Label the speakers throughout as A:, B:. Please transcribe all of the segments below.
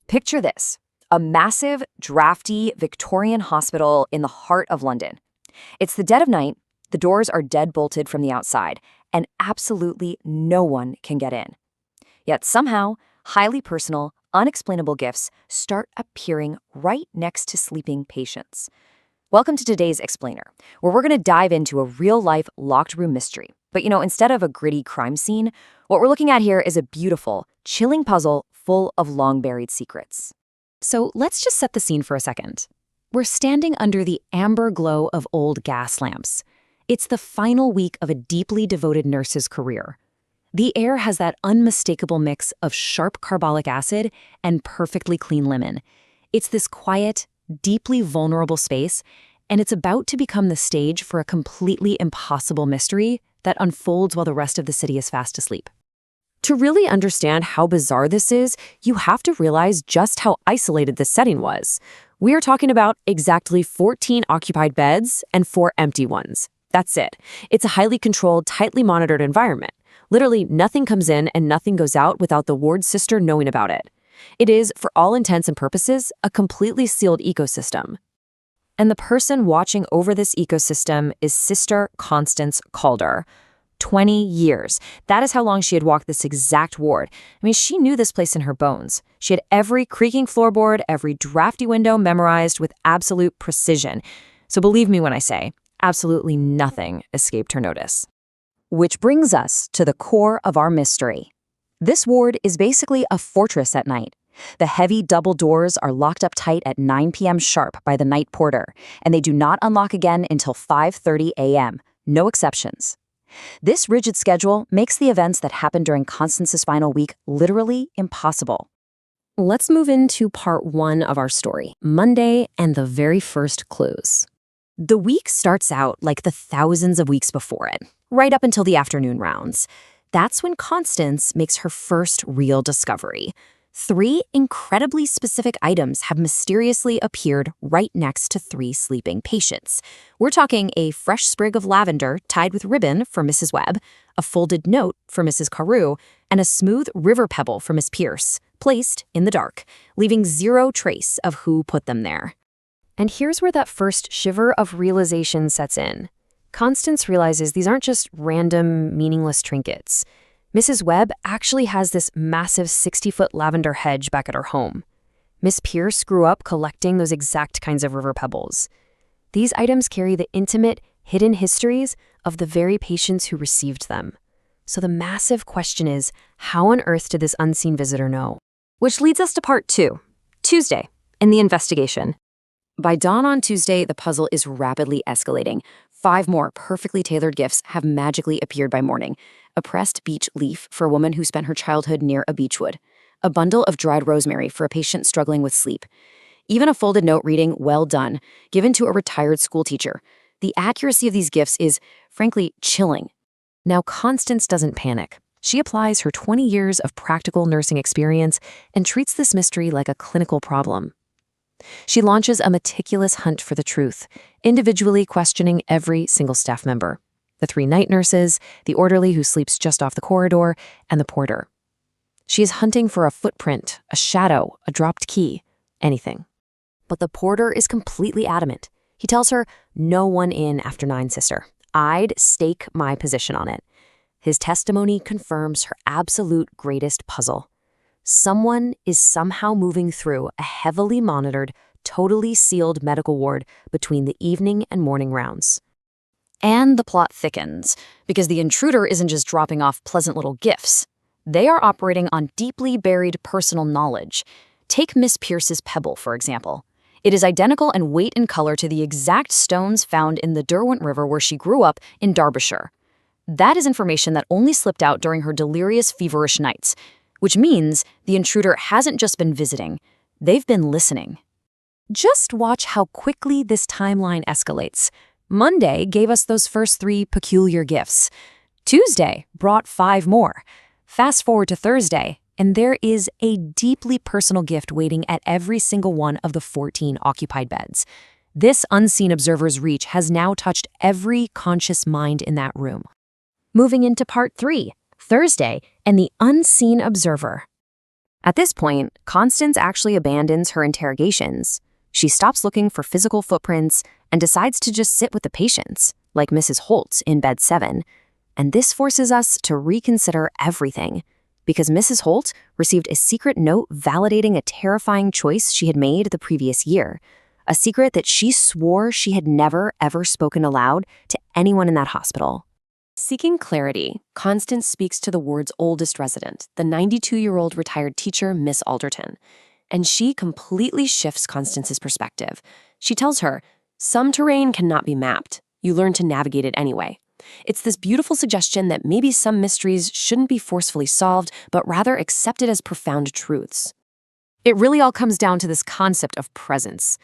A: Picture this, a massive, drafty Victorian hospital in the heart of London. It's the dead of night, the doors are dead bolted from the outside, and absolutely no one can get in. Yet somehow, highly personal, unexplainable gifts start appearing right next to sleeping patients. Welcome to today's Explainer, where we're going to dive into a real-life locked room mystery. But instead of a gritty crime scene, what we're looking at here is a beautiful, chilling puzzle full of long-buried secrets. So let's just set the scene for a second. We're standing under the amber glow of old gas lamps. It's the final week of a deeply devoted nurse's career. The air has that unmistakable mix of sharp carbolic acid and perfectly clean linen. It's this quiet, deeply vulnerable space, and it's about to become the stage for a completely impossible mystery that unfolds while the rest of the city is fast asleep. To really understand how bizarre this is, you have to realize just how isolated this setting was. We are talking about exactly 14 occupied beds and 4 empty ones. That's it. It's a highly controlled, tightly monitored environment. Literally, nothing comes in and nothing goes out without the ward sister knowing about it. It is, for all intents and purposes, a completely sealed ecosystem. And the person watching over this ecosystem is Sister Constance Calder. 20 years. That is how long she had walked this exact ward. She knew this place in her bones. She had every creaking floorboard, every drafty window memorized with absolute precision. So believe me when I say, absolutely nothing escaped her notice. Which brings us to the core of our mystery. This ward is basically a fortress at night. The heavy double doors are locked up tight at 9 p.m. sharp by the night porter, and they do not unlock again until 5:30 a.m. No exceptions. This rigid schedule makes the events that happen during Constance's final week literally impossible. Let's move into part 1 of our story, Monday and the very first clues. The week starts out like the thousands of weeks before it, right up until the afternoon rounds. That's when Constance makes her first real discovery. 3 incredibly specific items have mysteriously appeared right next to 3 sleeping patients. We're talking a fresh sprig of lavender tied with ribbon for Mrs. Webb, a folded note for Mrs. Carew, and a smooth river pebble for Miss Pierce, placed in the dark, leaving zero trace of who put them there. And here's where that first shiver of realization sets in. Constance realizes these aren't just random, meaningless trinkets. Mrs. Webb actually has this massive 60-foot lavender hedge back at her home. Miss Pierce grew up collecting those exact kinds of river pebbles. These items carry the intimate, hidden histories of the very patients who received them. So the massive question is, how on earth did this unseen visitor know? Which leads us to part 2, Tuesday, and the investigation. By dawn on Tuesday, the puzzle is rapidly escalating. 5 more perfectly tailored gifts have magically appeared by morning. A pressed beech leaf for a woman who spent her childhood near a beechwood. A bundle of dried rosemary for a patient struggling with sleep. Even a folded note reading, "Well done," given to a retired schoolteacher. The accuracy of these gifts is, frankly, chilling. Now, Constance doesn't panic. She applies her 20 years of practical nursing experience and treats this mystery like a clinical problem. She launches a meticulous hunt for the truth, individually questioning every single staff member. The 3 night nurses, the orderly who sleeps just off the corridor, and the porter. She is hunting for a footprint, a shadow, a dropped key, anything. But the porter is completely adamant. He tells her, "No one in after 9, sister. I'd stake my position on it." His testimony confirms her absolute greatest puzzle. Someone is somehow moving through a heavily monitored, totally sealed medical ward between the evening and morning rounds. And the plot thickens, because the intruder isn't just dropping off pleasant little gifts. They are operating on deeply buried personal knowledge. Take Miss Pierce's pebble, for example. It is identical in weight and color to the exact stones found in the Derwent River where she grew up in Derbyshire. That is information that only slipped out during her delirious, feverish nights, which means the intruder hasn't just been visiting, they've been listening. Just watch how quickly this timeline escalates. Monday gave us those first 3 peculiar gifts. Tuesday brought 5 more. Fast forward to Thursday, and there is a deeply personal gift waiting at every single one of the 14 occupied beds. This unseen observer's reach has now touched every conscious mind in that room. Moving into part 3, Thursday, and the unseen observer. At this point, Constance actually abandons her interrogations. She stops looking for physical footprints and decides to just sit with the patients, like Mrs. Holt in bed 7. And this forces us to reconsider everything, because Mrs. Holt received a secret note validating a terrifying choice she had made the previous year, a secret that she swore she had never, ever spoken aloud to anyone in that hospital. Seeking clarity, Constance speaks to the ward's oldest resident, the 92-year-old retired teacher, Miss Alderton. And she completely shifts Constance's perspective. She tells her, some terrain cannot be mapped. You learn to navigate it anyway. It's this beautiful suggestion that maybe some mysteries shouldn't be forcefully solved, but rather accepted as profound truths. It really all comes down to this concept of presence.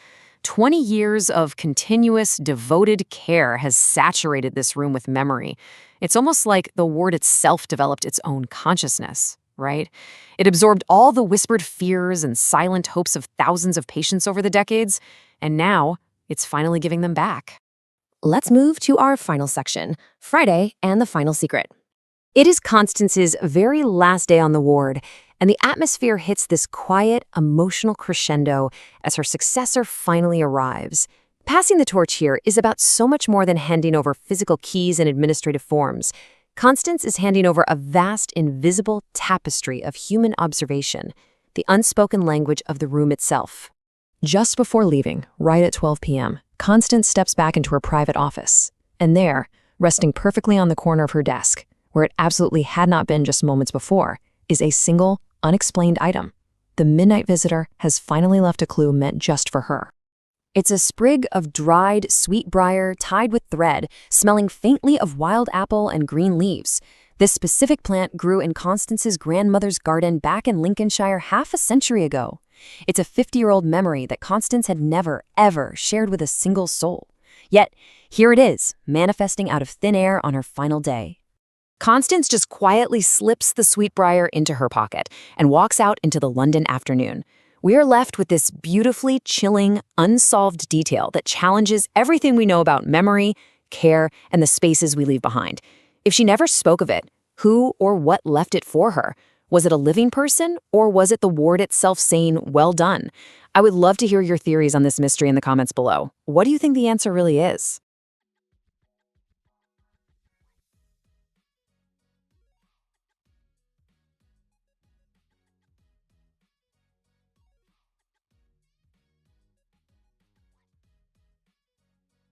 A: 20 years of continuous, devoted care has saturated this room with memory. It's almost like the ward itself developed its own consciousness, right? It absorbed all the whispered fears and silent hopes of thousands of patients over the decades, and now it's finally giving them back. Let's move to our final section, Friday and the final secret. It is Constance's very last day on the ward, and the atmosphere hits this quiet, emotional crescendo as her successor finally arrives. Passing the torch here is about so much more than handing over physical keys and administrative forms. Constance is handing over a vast, invisible tapestry of human observation, the unspoken language of the room itself. Just before leaving, right at 12 p.m., Constance steps back into her private office. And there, resting perfectly on the corner of her desk, where it absolutely had not been just moments before, is a single, unexplained item. The midnight visitor has finally left a clue meant just for her. It's a sprig of dried sweetbriar tied with thread, smelling faintly of wild apple and green leaves. This specific plant grew in Constance's grandmother's garden back in Lincolnshire half a century ago. It's a 50-year-old memory that Constance had never, ever shared with a single soul. Yet, here it is, manifesting out of thin air on her final day. Constance just quietly slips the sweetbriar into her pocket and walks out into the London afternoon. We are left with this beautifully chilling, unsolved detail that challenges everything we know about memory, care, and the spaces we leave behind. If she never spoke of it, who or what left it for her? Was it a living person, or was it the ward itself saying, well done? I would love to hear your theories on this mystery in the comments below. What do you think the answer really is?